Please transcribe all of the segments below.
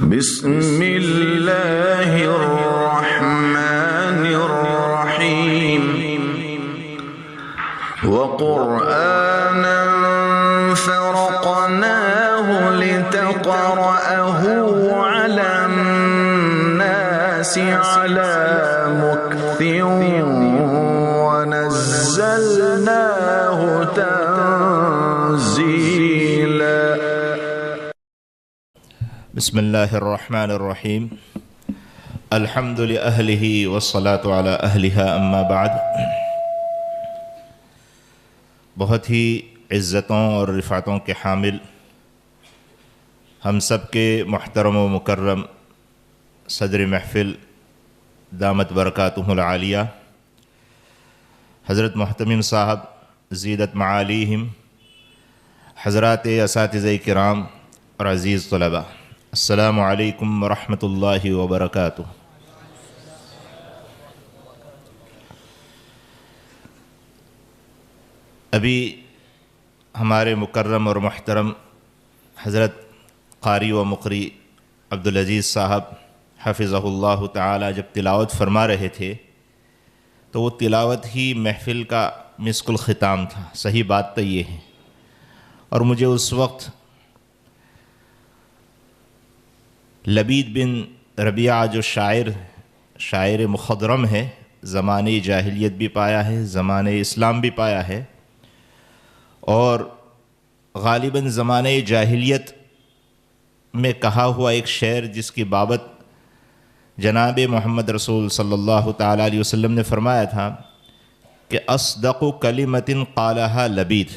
بسم اللہ الرحمن الرحیم وقرآنا فرقناه لتقرأه على الناس على مكث ونزلناه تنزيلا. بسم اللہ الرحمن الرحیم الحمد لأہلہ والصلاة علی اہلہا اما بعد. بہت ہی عزتوں اور رفعتوں کے حامل ہم سب کے محترم و مکرم صدر محفل دامت برکاتہ العالیہ حضرت محتمم صاحب زیدت معالیہم، حضرات اساتذہ کرام اور عزیز طلباء، السلام علیکم ورحمۃ اللہ وبرکاتہ. ابھی ہمارے مکرم اور محترم حضرت قاری و مقری عبدالعزیز صاحب حفظہ اللہ تعالی جب تلاوت فرما رہے تھے تو وہ تلاوت ہی محفل کا مسک الختام تھا. صحیح بات تو یہ ہے. اور مجھے اس وقت لبید بن ربیعہ جو شاعر مخضرم ہے، زمانۂ جاہلیت بھی پایا ہے، زمانۂ اسلام بھی پایا ہے، اور غالباً زمانۂ جاہلیت میں کہا ہوا ایک شعر جس کی بابت جناب محمد رسول صلی اللہ تعالیٰ علیہ وسلم نے فرمایا تھا کہ اصدق کلمۃ قالہا لبید،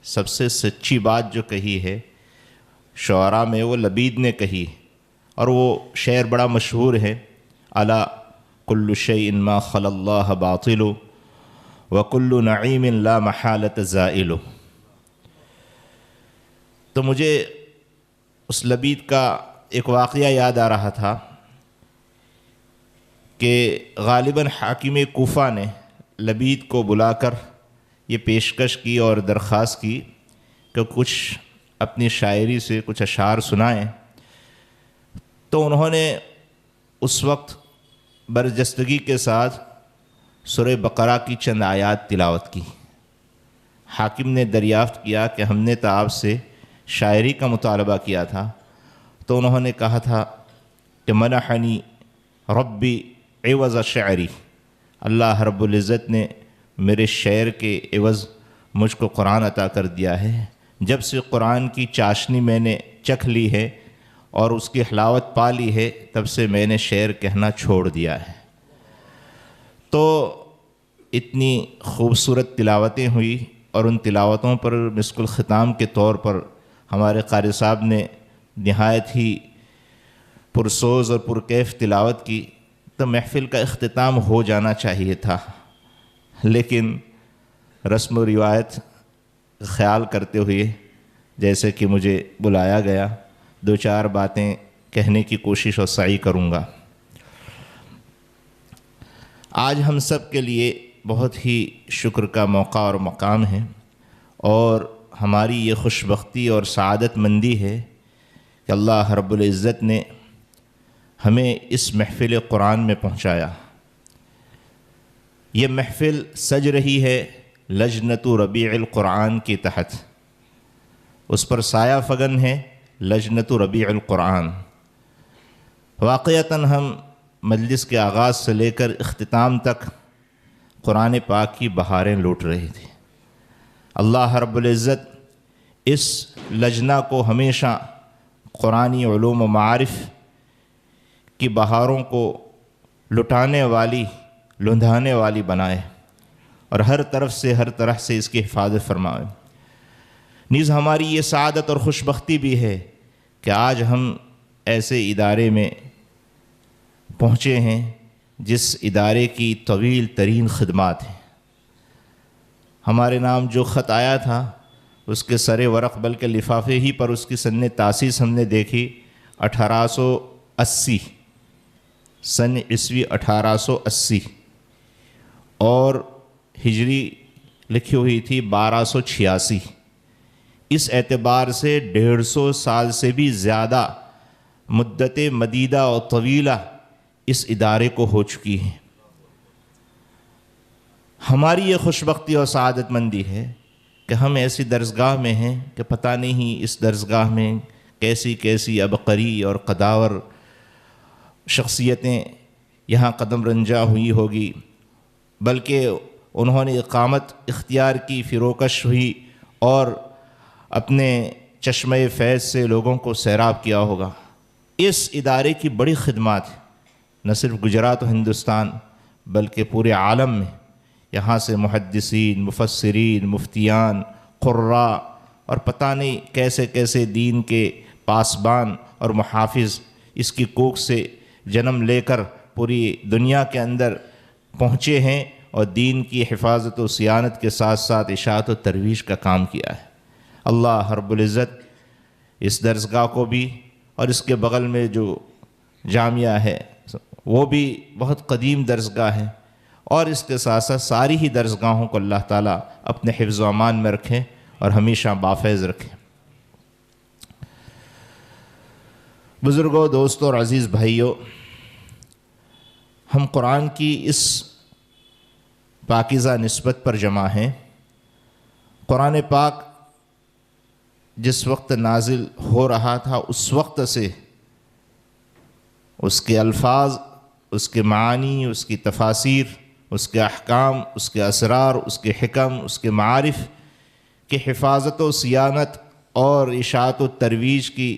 سب سے سچی بات جو کہی ہے شعراء میں وہ لبید نے کہی. اور وہ شعر بڑا مشہور ہے، الا کل شیء ما خلا اللہ باطل وکل نعیم لا محالۃ زائل. تو مجھے اس لبید کا ایک واقعہ یاد آ رہا تھا کہ غالباً حاکم کوفہ نے لبید کو بلا کر یہ پیشکش کی اور درخواست کی کہ کچھ اپنی شاعری سے کچھ اشعار سنائیں. تو انہوں نے اس وقت برجستگی کے ساتھ سورہ بقرہ کی چند آیات تلاوت کی. حاکم نے دریافت کیا کہ ہم نے تو آپ سے شاعری کا مطالبہ کیا تھا، تو انہوں نے کہا تھا کہ منحنی ربی عوض شعری، اللہ رب العزت نے میرے شعر کے عوض مجھ کو قرآن عطا کر دیا ہے. جب سے قرآن کی چاشنی میں نے چکھ لی ہے اور اس کی حلاوت پا لی ہے، تب سے میں نے شعر کہنا چھوڑ دیا ہے. تو اتنی خوبصورت تلاوتیں ہوئی، اور ان تلاوتوں پر مسک الختام کے طور پر ہمارے قاری صاحب نے نہایت ہی پرسوز اور پرکیف تلاوت کی. تو محفل کا اختتام ہو جانا چاہیے تھا، لیکن رسم و روایت خیال کرتے ہوئے جیسے کہ مجھے بلایا گیا، دو چار باتیں کہنے کی کوشش اور سعی کروں گا. آج ہم سب کے لیے بہت ہی شکر کا موقع اور مقام ہے، اور ہماری یہ خوش بختی اور سعادت مندی ہے کہ اللہ رب العزت نے ہمیں اس محفل قرآن میں پہنچایا. یہ محفل سج رہی ہے لجنۃ ربیع القرآن کے تحت، اس پر سایہ فگن ہے لجنۃ ربیع القرآن. واقعتاً ہم مجلس کے آغاز سے لے کر اختتام تک قرآن پاک کی بہاریں لوٹ رہے تھے. اللہ رب العزت اس لجنہ کو ہمیشہ قرآنی علوم و معارف کی بہاروں کو لٹانے والی، لندھانے والی بنائے، اور ہر طرف سے ہر طرح سے اس کی حفاظت فرمائے. نیز ہماری یہ سعادت اور خوش بختی بھی ہے کہ آج ہم ایسے ادارے میں پہنچے ہیں جس ادارے کی طویل ترین خدمات ہیں. ہمارے نام جو خط آیا تھا اس کے سر ورق بلکہ لفافے ہی پر اس کی سن تاسیس ہم نے دیکھی 1880، سن عیسوی 1880، اور ہجری لکھی ہوئی تھی 1286. اس اعتبار سے 150 سال سے بھی زیادہ مدت مدیدہ اور طویلہ اس ادارے کو ہو چکی ہیں۔ ہماری یہ خوش بختی اور سعادت مندی ہے کہ ہم ایسی درسگاہ میں ہیں کہ پتہ نہیں اس درسگاہ میں کیسی کیسی عبقری اور قداور شخصیتیں یہاں قدم رنجا ہوئی ہوگی، بلکہ انہوں نے اقامت اختیار کی، فروکش ہوئی اور اپنے چشمہ فیض سے لوگوں کو سیراب کیا ہوگا۔ اس ادارے کی بڑی خدمات نہ صرف گجرات و ہندوستان بلکہ پورے عالم میں، یہاں سے محدثین، مفسرین، مفتیان، قراء اور پتہ نہیں کیسے کیسے دین کے پاسبان اور محافظ اس کی کوکھ سے جنم لے کر پوری دنیا کے اندر پہنچے ہیں اور دین کی حفاظت و صیانت کے ساتھ ساتھ اشاعت و ترویج کا کام کیا ہے۔ اللہ رب العزت اس درسگاہ کو بھی اور اس کے بغل میں جو جامعہ ہے وہ بھی بہت قدیم درسگاہ ہے، اور اس کے ساتھ ساتھ ساری ہی درسگاہوں کو اللہ تعالیٰ اپنے حفظ و امان میں رکھیں اور ہمیشہ بافیض رکھیں۔ بزرگوں، دوستوں اور عزیز بھائیوں، ہم قرآن کی اس پاکیزہ نسبت پر جمع ہیں۔ قرآن پاک جس وقت نازل ہو رہا تھا اس وقت سے اس کے الفاظ، اس کے معانی، اس کی تفاسیر، اس کے احکام، اس کے اسرار، اس کے حکم، اس کے معارف کی حفاظت و صیانت اور اشاعت و ترویج کی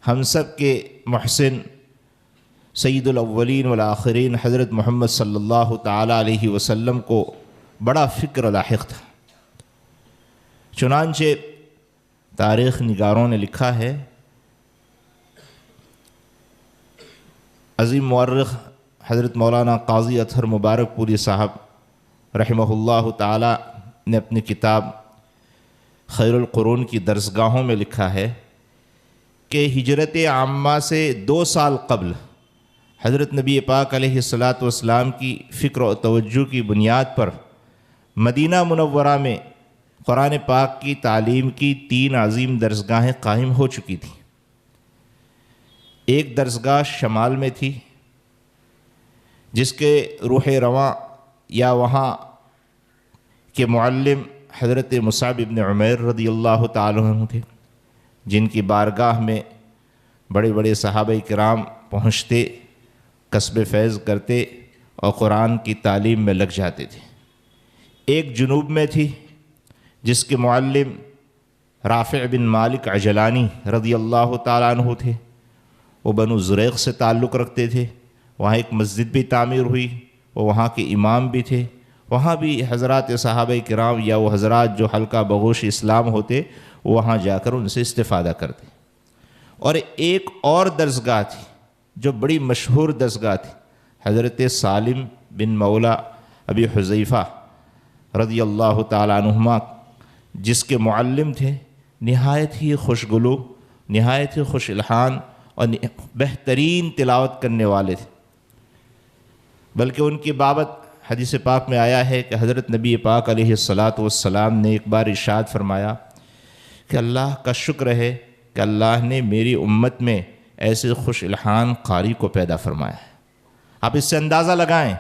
ہم سب کے محسن سید الاولین والآخرین حضرت محمد صلی اللہ تعالیٰ علیہ وسلم کو بڑا فکر لاحق تھا۔ چنانچہ تاریخ نگاروں نے لکھا ہے، عظیم مورخ حضرت مولانا قاضی اطہر مبارک پوری صاحب رحمہ اللہ تعالیٰ نے اپنی کتاب خیر القرون کی درسگاہوں میں لکھا ہے کہ ہجرت عامہ سے 2 سال قبل حضرت نبی پاک علیہ الصلاۃ والسلام کی فکر و توجہ کی بنیاد پر مدینہ منورہ میں قرآن پاک کی تعلیم کی 3 عظیم درسگاہیں قائم ہو چکی تھیں۔ ایک درسگاہ شمال میں تھی جس کے روح رواں یا وہاں کے معلم حضرت مصعب ابن عمیر رضی اللہ تعالیٰ عنہ تھے، جن کی بارگاہ میں بڑے بڑے صحابہ کرام پہنچتے، کسب فیض کرتے اور قرآن کی تعلیم میں لگ جاتے تھے۔ ایک جنوب میں تھی جس کے معلم رافع بن مالک عجلانی رضی اللہ تعالیٰ عنہ تھے، وہ بنو زریق سے تعلق رکھتے تھے۔ وہاں ایک مسجد بھی تعمیر ہوئی، وہ وہاں کے امام بھی تھے، وہاں بھی حضرات صحابہ کرام یا وہ حضرات جو حلقہ بغوش اسلام ہوتے وہاں جا کر ان سے استفادہ کرتے۔ اور ایک اور درسگاہ تھی جو بڑی مشہور درسگاہ تھی، حضرت سالم بن مولا ابی حذیفہ رضی اللہ تعالیٰ عنہما، جس کے معلم تھے نہایت ہی خوشگلو، نہایت ہی خوش الحان اور بہترین تلاوت کرنے والے تھے۔ بلکہ ان کی بابت حدیث پاک میں آیا ہے کہ حضرت نبی پاک علیہ الصلاۃ والسلام نے ایک بار ارشاد فرمایا کہ اللہ کا شکر ہے کہ اللہ نے میری امت میں ایسے خوش الحان قاری کو پیدا فرمایا ہے۔ آپ اس سے اندازہ لگائیں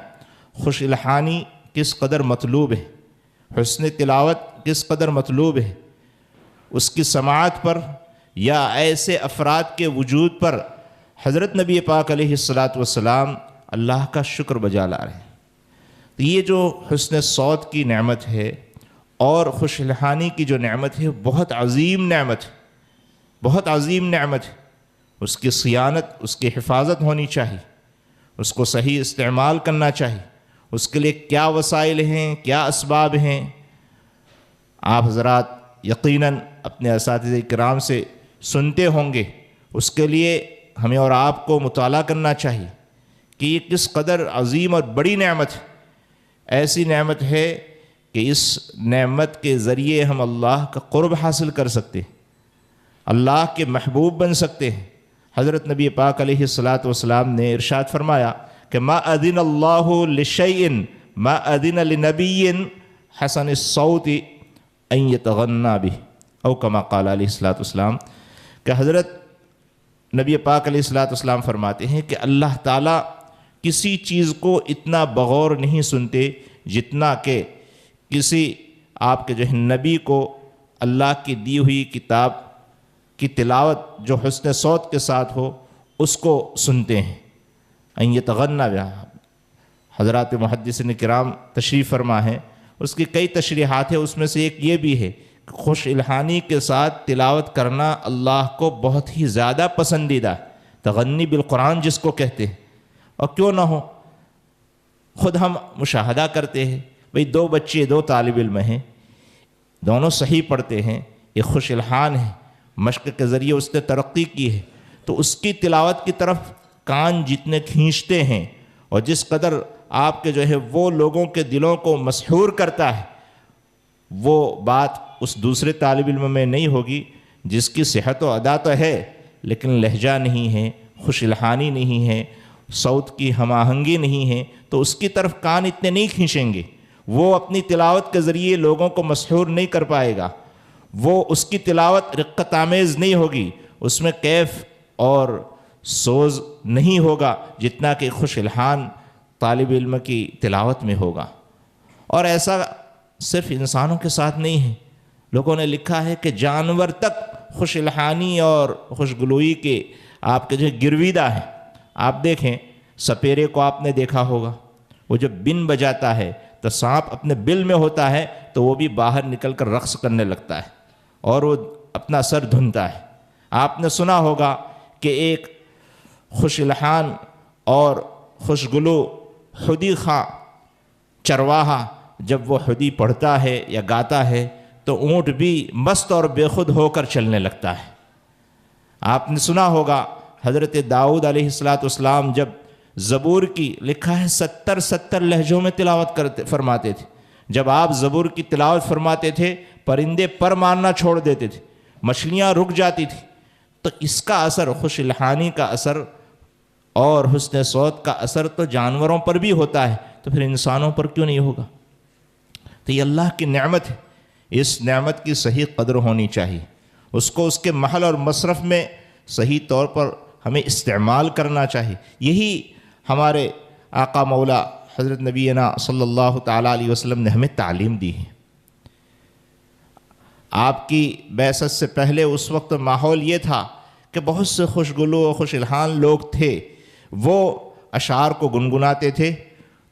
خوش الحانی کس قدر مطلوب ہے، حسن تلاوت کس قدر مطلوب ہے۔ اس کی سماعت پر یا ایسے افراد کے وجود پر حضرت نبی پاک علیہ الصلاۃ والسلام اللہ کا شکر بجا لا رہے ہیں۔ تو یہ جو حسن صوت کی نعمت ہے اور خوش الحانی کی جو نعمت ہے بہت عظیم نعمت ہے، بہت عظیم نعمت ہے۔ اس کی صیانت، اس کی حفاظت ہونی چاہیے، اس کو صحیح استعمال کرنا چاہیے۔ اس کے لیے کیا وسائل ہیں، کیا اسباب ہیں، آپ حضرات یقیناً اپنے اساتذہ کرام سے سنتے ہوں گے۔ اس کے لیے ہمیں اور آپ کو مطالعہ کرنا چاہیے کہ یہ کس قدر عظیم اور بڑی نعمت ہے۔ ایسی نعمت ہے کہ اس نعمت کے ذریعے ہم اللہ کا قرب حاصل کر سکتے ہیں، اللہ کے محبوب بن سکتے ہیں۔ حضرت نبی پاک علیہ الصلاۃ والسلام نے ارشاد فرمایا کہ ما اذن اللہ لشیء ما اذن لنبی حسن الصوت ان یتغنى به، او کما قال علیہ الصلاۃ والسلام کہ حضرت نبی پاک علیہ الصلوۃ والسلام فرماتے ہیں کہ اللہ تعالیٰ کسی چیز کو اتنا بغور نہیں سنتے جتنا کہ کسی آپ کے جو ہے نبی کو اللہ کی دی ہوئی کتاب کی تلاوت جو حسن صوت کے ساتھ ہو اس کو سنتے ہیں۔ ان یتغنى بها، حضرات محدثین کرام تشریف فرما ہے، اس کی کئی تشریحات ہیں، اس میں سے ایک یہ بھی ہے کہ خوش الحانی کے ساتھ تلاوت کرنا اللہ کو بہت ہی زیادہ پسندیدہ ہے، تغنی بالقرآن جس کو کہتے ہیں۔ اور کیوں نہ ہو، خود ہم مشاہدہ کرتے ہیں، بھئی دو بچے، دو طالب علم ہیں، دونوں صحیح پڑھتے ہیں، یہ خوش الحان ہے، مشق کے ذریعے اس نے ترقی کی ہے، تو اس کی تلاوت کی طرف کان جتنے کھینچتے ہیں اور جس قدر آپ کے جو ہے وہ لوگوں کے دلوں کو مسحور کرتا ہے، وہ بات اس دوسرے طالب علم میں نہیں ہوگی جس کی صحت و ادا تو ہے لیکن لہجہ نہیں ہے، خوش الحانی نہیں ہے، صوت کی ہم آہنگی نہیں ہے، تو اس کی طرف کان اتنے نہیں کھینچیں گے، وہ اپنی تلاوت کے ذریعے لوگوں کو مسحور نہیں کر پائے گا، وہ اس کی تلاوت رقت آمیز نہیں ہوگی، اس میں کیف اور سوز نہیں ہوگا جتنا کہ خوش الحان طالب علم کی تلاوت میں ہوگا۔ اور ایسا صرف انسانوں کے ساتھ نہیں ہے، لوگوں نے لکھا ہے کہ جانور تک خوش الحانی اور خوشگلوئی کے آپ کے جو گرویدہ ہیں۔ آپ دیکھیں سپیرے کو آپ نے دیکھا ہوگا، وہ جب بن بجاتا ہے تو سانپ اپنے بل میں ہوتا ہے تو وہ بھی باہر نکل کر رقص کرنے لگتا ہے اور وہ اپنا سر دھنتا ہے۔ آپ نے سنا ہوگا کہ ایک خوش الحان اور خوشگلو حدی خواں چرواہا جب وہ حدی پڑھتا ہے یا گاتا ہے تو اونٹ بھی مست اور بے خود ہو کر چلنے لگتا ہے۔ آپ نے سنا ہوگا حضرت داؤد علیہ السلام جب زبور کی لکھا ہے 70 لہجوں میں تلاوت فرماتے تھے، جب آپ زبور کی تلاوت فرماتے تھے پرندے پر مارنا چھوڑ دیتے تھے، مچھلیاں رک جاتی تھی، تو اس کا اثر، خوش الحانی کا اثر اور حسن صوت کا اثر تو جانوروں پر بھی ہوتا ہے، تو پھر انسانوں پر کیوں نہیں ہوگا؟ تو یہ اللہ کی نعمت ہے، اس نعمت کی صحیح قدر ہونی چاہیے، اس کو اس کے محل اور مصرف میں صحیح طور پر ہمیں استعمال کرنا چاہیے۔ یہی ہمارے آقا مولا حضرت نبینا صلی اللہ تعالیٰ علیہ وسلم نے ہمیں تعلیم دی ہے۔ آپ کی بعثت سے پہلے اس وقت ماحول یہ تھا کہ بہت سے خوشگلو و خوش الحان لوگ تھے، وہ اشعار کو گنگناتے تھے،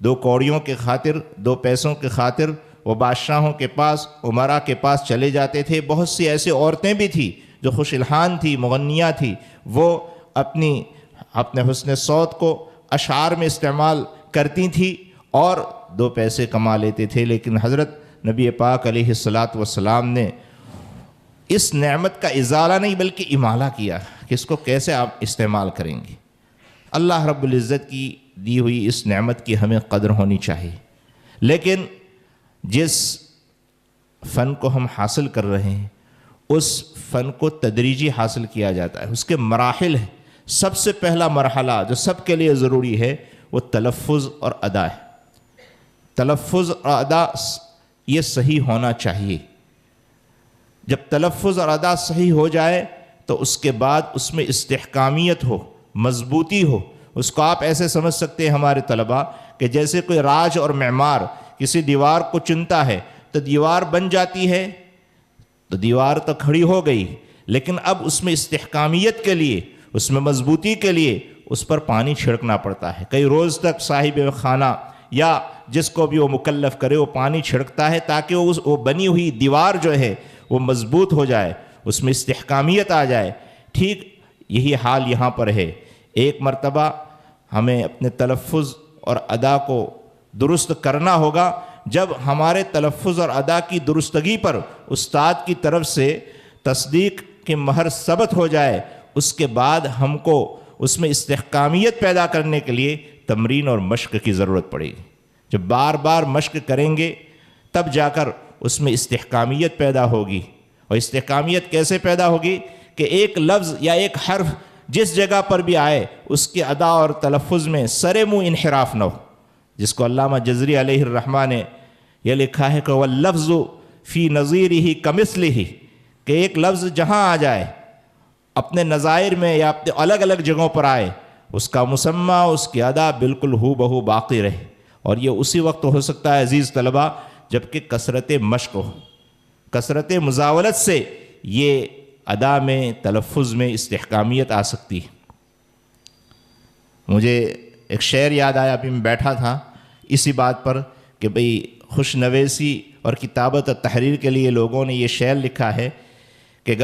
2 کوڑیوں کے خاطر، 2 پیسوں کے خاطر وہ بادشاہوں کے پاس، عمراء کے پاس چلے جاتے تھے۔ بہت سی ایسی عورتیں بھی تھیں جو خوش الحان تھی، مغنیہ تھی، وہ اپنے حسن صوت کو اشعار میں استعمال کرتی تھیں اور 2 پیسے کما لیتے تھے، لیکن حضرت نبی پاک علیہ السلام نے اس نعمت کا ازالہ نہیں بلکہ امالہ کیا کہ اس کو کیسے آپ استعمال کریں گے۔ اللہ رب العزت کی دی ہوئی اس نعمت کی ہمیں قدر ہونی چاہیے، لیکن جس فن کو ہم حاصل کر رہے ہیں اس فن کو تدریجی حاصل کیا جاتا ہے، اس کے مراحل ہیں۔ سب سے پہلا مرحلہ جو سب کے لیے ضروری ہے وہ تلفظ اور ادا ہے۔ تلفظ اور ادا یہ صحیح ہونا چاہیے۔ جب تلفظ اور ادا صحیح ہو جائے تو اس کے بعد اس میں استحکامیت ہو، مضبوطی ہو۔ اس کو آپ ایسے سمجھ سکتے ہیں ہمارے طلباء کہ جیسے کوئی راج اور معمار کسی دیوار کو چنتا ہے تو دیوار بن جاتی ہے، تو دیوار تو کھڑی ہو گئی، لیکن اب اس میں استحکامیت کے لیے، اس میں مضبوطی کے لیے اس پر پانی چھڑکنا پڑتا ہے۔ کئی روز تک صاحب خانہ یا جس کو بھی وہ مکلف کرے وہ پانی چھڑکتا ہے تاکہ وہ بنی ہوئی دیوار جو ہے وہ مضبوط ہو جائے، اس میں استحکامیت آ جائے۔ ٹھیک یہی حال یہاں پر ہے۔ ایک مرتبہ ہمیں اپنے تلفظ اور ادا کو درست کرنا ہوگا۔ جب ہمارے تلفظ اور ادا کی درستگی پر استاد کی طرف سے تصدیق کی مہر ثبت ہو جائے، اس کے بعد ہم کو اس میں استحکامیت پیدا کرنے کے لیے تمرین اور مشق کی ضرورت پڑے گی۔ جب بار بار مشق کریں گے تب جا کر اس میں استحکامیت پیدا ہوگی۔ اور استحکامیت کیسے پیدا ہوگی کہ ایک لفظ یا ایک حرف جس جگہ پر بھی آئے اس کے ادا اور تلفظ میں سر منہ انحراف نہ ہو، جس کو علامہ جزری علیہ الرحمہ نے یہ لکھا ہے کہ وَاللَّفْظُ فِي نَظِيرِهِ كَمِثْلِهِ، کہ ایک لفظ جہاں آ جائے اپنے نظائر میں یا اپنے الگ الگ جگہوں پر آئے، اس کا مسمہ، اس کی ادا بالکل ہو بہو باقی رہے. اور یہ اسی وقت ہو سکتا ہے عزیز طلبہ جب کہ کثرت مشق ہو، کثرت مزاولت سے یہ ادا میں، تلفظ میں استحکامیت آ سکتی ہے. مجھے ایک شعر یاد آیا، ابھی میں بیٹھا تھا اسی بات پر کہ بھئی خوش نویسی اور کتابت اور تحریر کے لیے لوگوں نے یہ شعر لکھا ہے کہ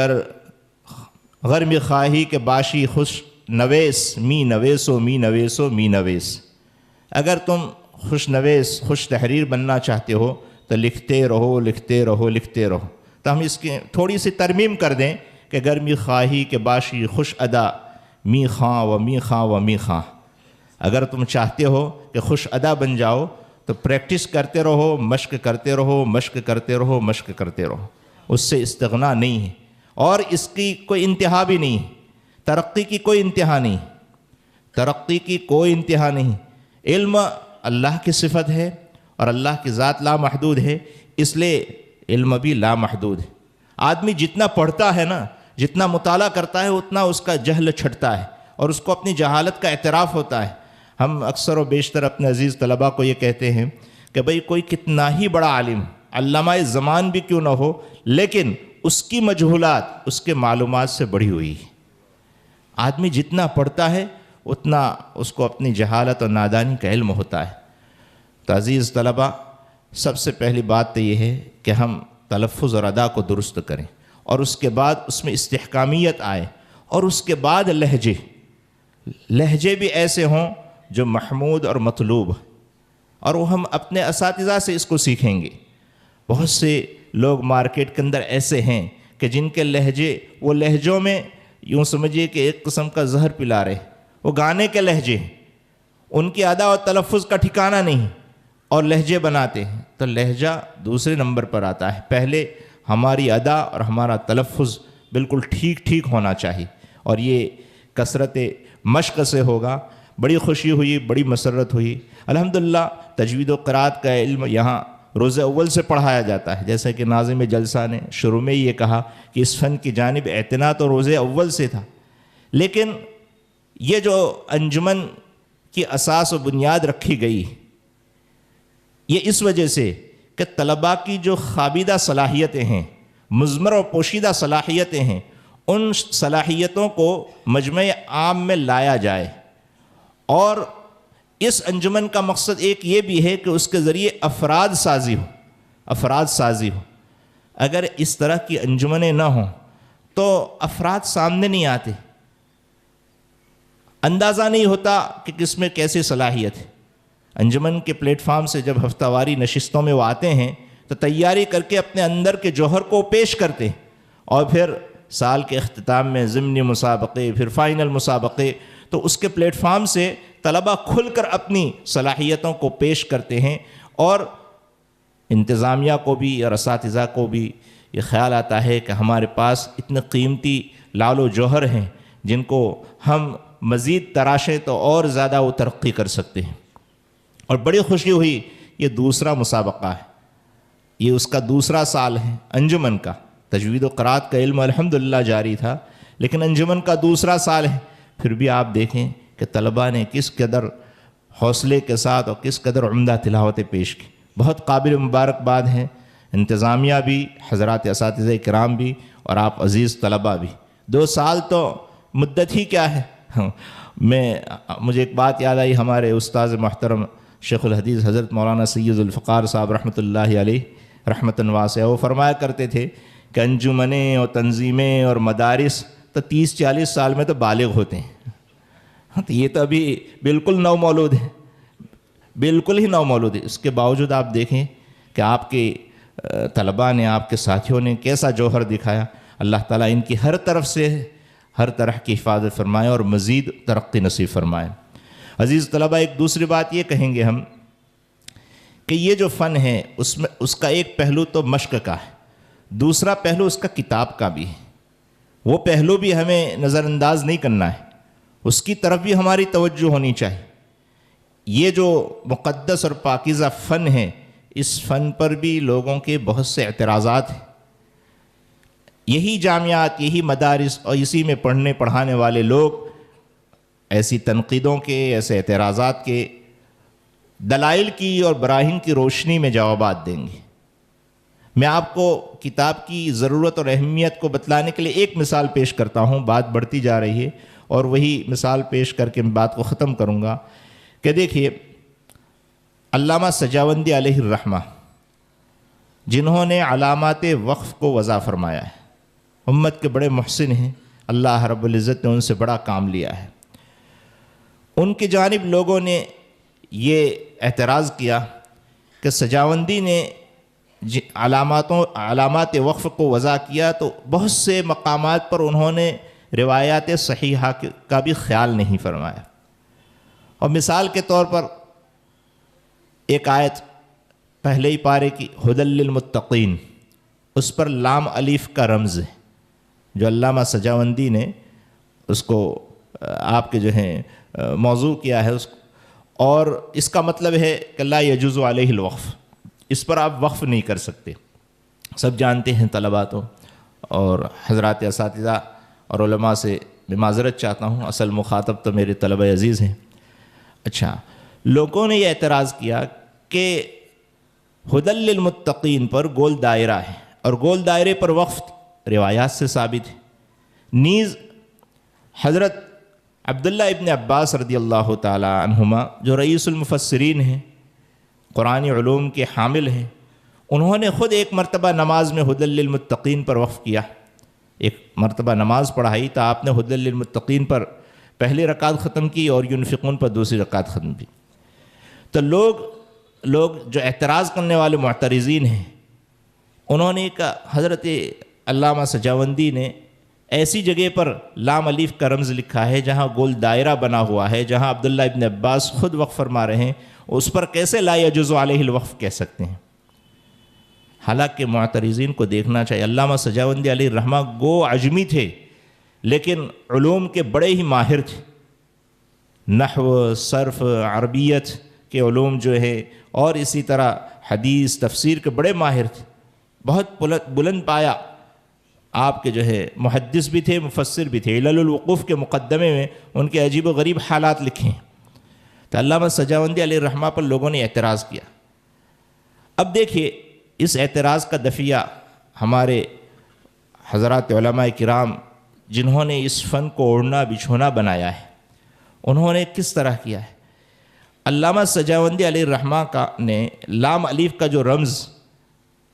غر می خواہی کہ باشی خوش نویس، می نویسو می نویسو می نویس. اگر تم خوش نویس، خوش تحریر بننا چاہتے ہو تو لکھتے رہو لکھتے رہو لکھتے رہو. تو ہم اس کی تھوڑی سی ترمیم کر دیں کہ گر می خواہی کہ باشی خوش ادا، می خواں و می خواں و می خواں. اگر تم چاہتے ہو کہ خوش ادا بن جاؤ تو پریکٹس کرتے رہو، مشق کرتے رہو، مشق کرتے رہو، مشق کرتے رہو. اس سے استغنا نہیں ہے اور اس کی کوئی انتہا بھی نہیں. ترقی کی کوئی انتہا نہیں، ترقی کی کوئی انتہا نہیں. علم اللہ کی صفت ہے اور اللہ کی ذات لامحدود ہے، اس لیے علم بھی لامحدود ہے. آدمی جتنا پڑھتا ہے نا، جتنا مطالعہ کرتا ہے، اتنا اس کا جہل چھٹتا ہے اور اس کو اپنی جہالت کا اعتراف ہوتا ہے. ہم اکثر و بیشتر اپنے عزیز طلباء کو یہ کہتے ہیں کہ بھئی کوئی کتنا ہی بڑا عالم، علامہ زمان بھی کیوں نہ ہو، لیکن اس کی مجہولات اس کے معلومات سے بڑھی ہوئی ہے. آدمی جتنا پڑھتا ہے اتنا اس کو اپنی جہالت اور نادانی کا علم ہوتا ہے. تو عزیز طلباء، سب سے پہلی بات تو یہ ہے کہ ہم تلفظ اور ادا کو درست کریں اور اس کے بعد اس میں استحکامیت آئے اور اس کے بعد لہجے بھی ایسے ہوں جو محمود اور مطلوب، اور وہ ہم اپنے اساتذہ سے اس کو سیکھیں گے. بہت سے لوگ مارکیٹ کے اندر ایسے ہیں کہ جن کے لہجے، وہ لہجوں میں یوں سمجھیے کہ ایک قسم کا زہر پلا رہے. وہ گانے کے لہجے ہیں، ان کی ادا اور تلفظ کا ٹھکانہ نہیں، اور لہجے بناتے ہیں. تو لہجہ دوسرے نمبر پر آتا ہے. پہلے ہماری ادا اور ہمارا تلفظ بالکل ٹھیک ہونا چاہیے، اور یہ کثرت مشق سے ہوگا. بڑی خوشی ہوئی، بڑی مسرت ہوئی. الحمدللہ تجوید و قرات کا علم یہاں روز اول سے پڑھایا جاتا ہے. جیسا کہ ناظم جلسہ نے شروع میں یہ کہا کہ اس فن کی جانب اعتنا تو روز اول سے تھا. لیکن یہ جو انجمن کی اساس و بنیاد رکھی گئی، یہ اس وجہ سے کہ طلباء کی جو خابیدہ صلاحیتیں ہیں، مضمر و پوشیدہ صلاحیتیں ہیں، ان صلاحیتوں کو مجمع عام میں لایا جائے. اور اس انجمن کا مقصد ایک یہ بھی ہے کہ اس کے ذریعے افراد سازی ہو. اگر اس طرح کی انجمنیں نہ ہوں تو افراد سامنے نہیں آتے، اندازہ نہیں ہوتا کہ کس میں کیسی صلاحیت ہے. انجمن کے پلیٹ فارم سے جب ہفتہ واری نشستوں میں وہ آتے ہیں تو تیاری کر کے اپنے اندر کے جوہر کو پیش کرتے ہیں، اور پھر سال کے اختتام میں ضمنی مسابقے، پھر فائنل مسابقے. تو اس کے پلیٹ فارم سے طلباء کھل کر اپنی صلاحیتوں کو پیش کرتے ہیں، اور انتظامیہ کو بھی اور اساتذہ کو بھی یہ خیال آتا ہے کہ ہمارے پاس اتنے قیمتی لال و جوہر ہیں جن کو ہم مزید تراشیں تو اور زیادہ وہ ترقی کر سکتے ہیں. اور بڑی خوشی ہوئی، یہ دوسرا مسابقہ ہے، یہ اس کا دوسرا سال ہے انجمن کا. تجوید و قرات کا علم الحمدللہ جاری تھا، لیکن انجمن کا دوسرا سال ہے. پھر بھی آپ دیکھیں کہ طلباء نے کس قدر حوصلے کے ساتھ اور کس قدر عمدہ تلاوتیں پیش کی. بہت قابل مبارکباد ہیں انتظامیہ بھی، حضرات اساتذہ کرام بھی، اور آپ عزیز طلباء بھی. 2 سال تو مدت ہی کیا ہے. مجھے ایک بات یاد آئی، ہمارے استاذ محترم شیخ الحدیث حضرت مولانا سید الفقار صاحب رحمۃ اللہ علیہ رحمتاً واسعہ، وہ فرمایا کرتے تھے کہ انجمنیں اور تنظیمیں اور مدارس تو 30-40 سال میں تو بالغ ہوتے ہیں. تو یہ تو ابھی بالکل نو مولود ہے، بالکل ہی نو مولود ہے. اس کے باوجود آپ دیکھیں کہ آپ کے طلباء نے، آپ کے ساتھیوں نے کیسا جوہر دکھایا. اللہ تعالیٰ ان کی ہر طرف سے ہر طرح کی حفاظت فرمائے اور مزید ترقی نصیب فرمائے. عزیز طلباء، ایک دوسری بات یہ کہیں گے ہم کہ یہ جو فن ہے اس کا ایک پہلو تو مشق کا ہے، دوسرا پہلو اس کا کتاب کا بھی ہے. وہ پہلو بھی ہمیں نظر انداز نہیں کرنا ہے، اس کی طرف بھی ہماری توجہ ہونی چاہیے. یہ جو مقدس اور پاکیزہ فن ہے، اس فن پر بھی لوگوں کے بہت سے اعتراضات ہیں. یہی جامعات، یہی مدارس اور اسی میں پڑھنے پڑھانے والے لوگ ایسی تنقیدوں کے، ایسے اعتراضات کے دلائل کی اور براہین کی روشنی میں جوابات دیں گے۔ میں آپ کو کتاب کی ضرورت اور اہمیت کو بتلانے کے لیے ایک مثال پیش کرتا ہوں، بات بڑھتی جا رہی ہے، اور وہی مثال پیش کر کے میں بات کو ختم کروں گا کہ دیکھیے علامہ سجاوندی علیہ الرحمہ جنہوں نے علامات وقف کو وضع فرمایا ہے، امت کے بڑے محسن ہیں، اللہ رب العزت نے ان سے بڑا کام لیا ہے۔ ان کی جانب لوگوں نے یہ اعتراض کیا کہ سجاوندی نے علامات وقف کو وضع کیا تو بہت سے مقامات پر انہوں نے روایات صحیحہ کا بھی خیال نہیں فرمایا، اور مثال کے طور پر ایک آیت پہلے ہی پارے کی ھدی للمتقین، اس پر لام الف کا رمز ہے، جو علامہ سجاوندی نے اس کو آپ کے جو ہیں موضوع کیا ہے اس کو، اور اس کا مطلب ہے کہ لا یجوز علیہ الوقف، اس پر آپ وقف نہیں کر سکتے۔ سب جانتے ہیں طلباء تو، اور حضرات اساتذہ اور علماء سے میں معذرت چاہتا ہوں، اصل مخاطب تو میرے طلبہ عزیز ہیں۔ اچھا، لوگوں نے یہ اعتراض کیا کہ ھدی للمتقین پر گول دائرہ ہے، اور گول دائرے پر وقف روایات سے ثابت ہے، نیز حضرت عبداللہ ابن عباس رضی اللہ تعالی عنہما جو رئیس المفسرین ہیں، قرآنی علوم کے حامل ہیں، انہوں نے خود ایک مرتبہ نماز میں ھدی للمتقین پر وقف کیا، ایک مرتبہ نماز پڑھائی تو آپ نے ھدی للمتقین پر پہلی رکعت ختم کی اور ينفقون پر دوسری رکعت ختم کی۔ تو لوگ جو اعتراض کرنے والے معترضین ہیں، انہوں نے کہا حضرت علامہ سجاوندی نے ایسی جگہ پر لام الف کا رمز لکھا ہے جہاں گول دائرہ بنا ہوا ہے، جہاں عبداللہ ابن عباس خود وقف فرما رہے ہیں، اس پر کیسے لا یجوز علیہ الوقف کہہ سکتے ہیں؟ حالانکہ معترضین کو دیکھنا چاہیے، علامہ سجاوندی علیہ الرحمہ گو عجمی تھے لیکن علوم کے بڑے ہی ماہر تھے، نحو، صرف، عربیت کے علوم جو ہے، اور اسی طرح حدیث، تفسیر کے بڑے ماہر تھے، بہت بلند پایا آپ کے جو ہے محدث بھی تھے، مفسر بھی تھے۔ علل الوقوف کے مقدمے میں ان کے عجیب و غریب حالات لکھے ہیں۔ تو علامہ سجاوندی علیہ الرحمہ پر لوگوں نے اعتراض کیا۔ اب دیکھیے اس اعتراض کا دفعہ ہمارے حضرات علماء کرام جنہوں نے اس فن کو اوڑھنا بچھونا بنایا ہے، انہوں نے کس طرح کیا ہے؟ علامہ سجاوندی علیہ الرحمہ نے لام الف کا جو رمز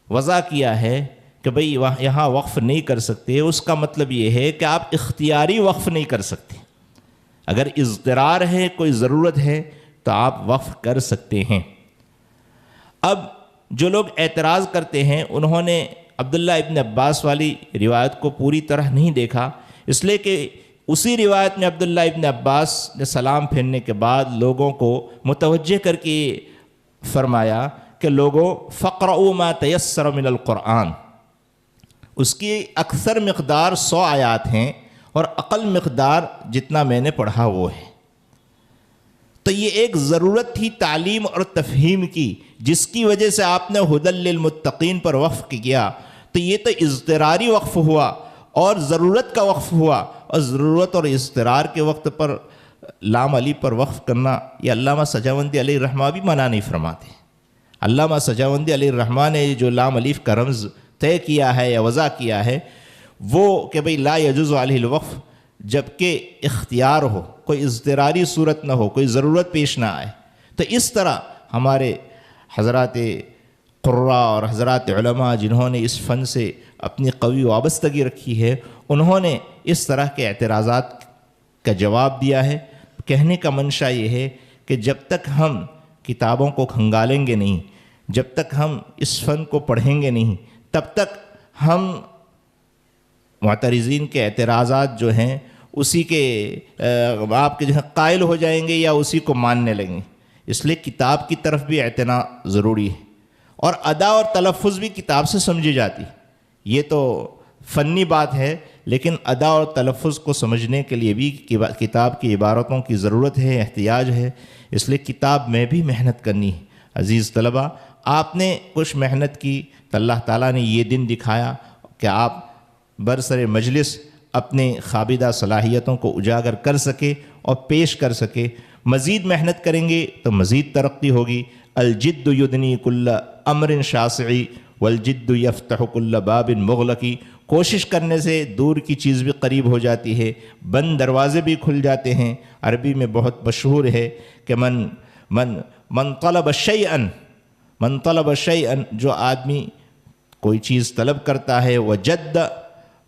وضع کیا ہے کہ بھئی یہاں وقف نہیں کر سکتے، اس کا مطلب یہ ہے کہ آپ اختیاری وقف نہیں کر سکتے، اگر اضطرار ہے، کوئی ضرورت ہے تو آپ وقف کر سکتے ہیں۔ اب جو لوگ اعتراض کرتے ہیں انہوں نے عبداللہ ابن عباس والی روایت کو پوری طرح نہیں دیکھا، اس لیے کہ اسی روایت میں عبداللہ ابن عباس نے سلام پھیرنے کے بعد لوگوں کو متوجہ کر کے فرمایا کہ لوگوں فقرؤوا ما تیسر من القرآن، اس کی اکثر مقدار 100 آیات ہیں اور اقل مقدار جتنا میں نے پڑھا وہ ہے۔ تو یہ ایک ضرورت تھی تعلیم اور تفہیم کی، جس کی وجہ سے آپ نے ھدی للمتقین پر وقف کیا۔ تو یہ تو اضطراری وقف ہوا اور ضرورت کا وقف ہوا، اور ضرورت اور اضطرار کے وقت پر لام علی پر وقف کرنا یہ علامہ سجاوندی علیہ الرحمہ بھی منع نہیں فرماتے۔ علامہ سجاوندی علیہ الرحمہ نے جو لام الف کا رمز طے کیا ہے یا وضع کیا ہے وہ کہ بھئی لا یجوز علیہ الوقف، جبکہ اختیار ہو، کوئی اضطراری صورت نہ ہو، کوئی ضرورت پیش نہ آئے۔ تو اس طرح ہمارے حضرات قراء اور حضرات علماء جنہوں نے اس فن سے اپنی قوی وابستگی رکھی ہے، انہوں نے اس طرح کے اعتراضات کا جواب دیا ہے۔ کہنے کا منشا یہ ہے کہ جب تک ہم کتابوں کو کھنگالیں گے نہیں، جب تک ہم اس فن کو پڑھیں گے نہیں، تب تک ہم معترضین کے اعتراضات جو ہیں اسی کے آپ کے جو ہے قائل ہو جائیں گے یا اسی کو ماننے لگیں گے۔ اس لیے کتاب کی طرف بھی اعتنا ضروری ہے، اور ادا اور تلفظ بھی کتاب سے سمجھی جاتی۔ یہ تو فنی بات ہے، لیکن ادا اور تلفظ کو سمجھنے کے لیے بھی کتاب کی عبارتوں کی ضرورت ہے، احتیاج ہے، اس لیے کتاب میں بھی محنت کرنی ہے۔ عزیز طلبہ، آپ نے کچھ محنت کی تو اللہ تعالیٰ نے یہ دن دکھایا کہ آپ برسر مجلس اپنے خابدہ صلاحیتوں کو اجاگر کر سکے اور پیش کر سکے۔ مزید محنت کریں گے تو مزید ترقی ہوگی۔ الجد یدنی کل امر شاسعی والجد یفتح کل باب مغلقی۔ کوشش کرنے سے دور کی چیز بھی قریب ہو جاتی ہے، بند دروازے بھی کھل جاتے ہیں۔ عربی میں بہت مشہور ہے کہ من طلب شیئا جو آدمی کوئی چیز طلب کرتا ہے وجد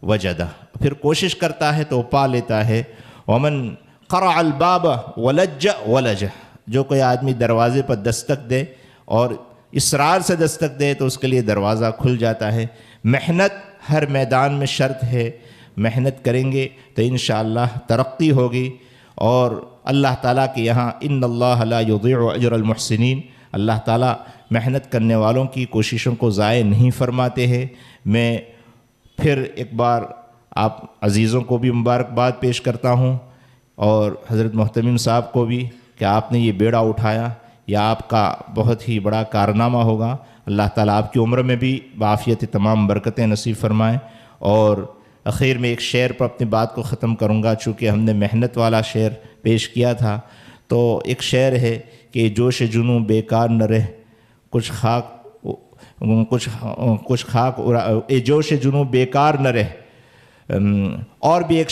وجدہ، پھر کوشش کرتا ہے تو پا لیتا ہے۔ ومن قرع الباب ولج ولج، جو کوئی آدمی دروازے پر دستک دے اور اصرار سے دستک دے تو اس کے لیے دروازہ کھل جاتا ہے۔ محنت ہر میدان میں شرط ہے، محنت کریں گے تو انشاءاللہ ترقی ہوگی۔ اور اللہ تعالیٰ کے یہاں ان اللہ لا یضیع اجر المحسنین، اللہ تعالیٰ محنت کرنے والوں کی کوششوں کو ضائع نہیں فرماتے ہیں۔ میں پھر ایک بار آپ عزیزوں کو بھی مبارکباد پیش کرتا ہوں اور حضرت محتمم صاحب کو بھی کہ آپ نے یہ بیڑا اٹھایا، یہ آپ کا بہت ہی بڑا کارنامہ ہوگا۔ اللہ تعالیٰ آپ کی عمر میں بھی بعافیت تمام برکتیں نصیب فرمائیں۔ اور اخیر میں ایک شعر پر اپنی بات کو ختم کروں گا، چونکہ ہم نے محنت والا شعر پیش کیا تھا، تو ایک شعر ہے کہ جوش جنوں بیکار نہ رہ، کچھ خاک جوش جنوں بیکار نہ رہ۔ اور بھی ایک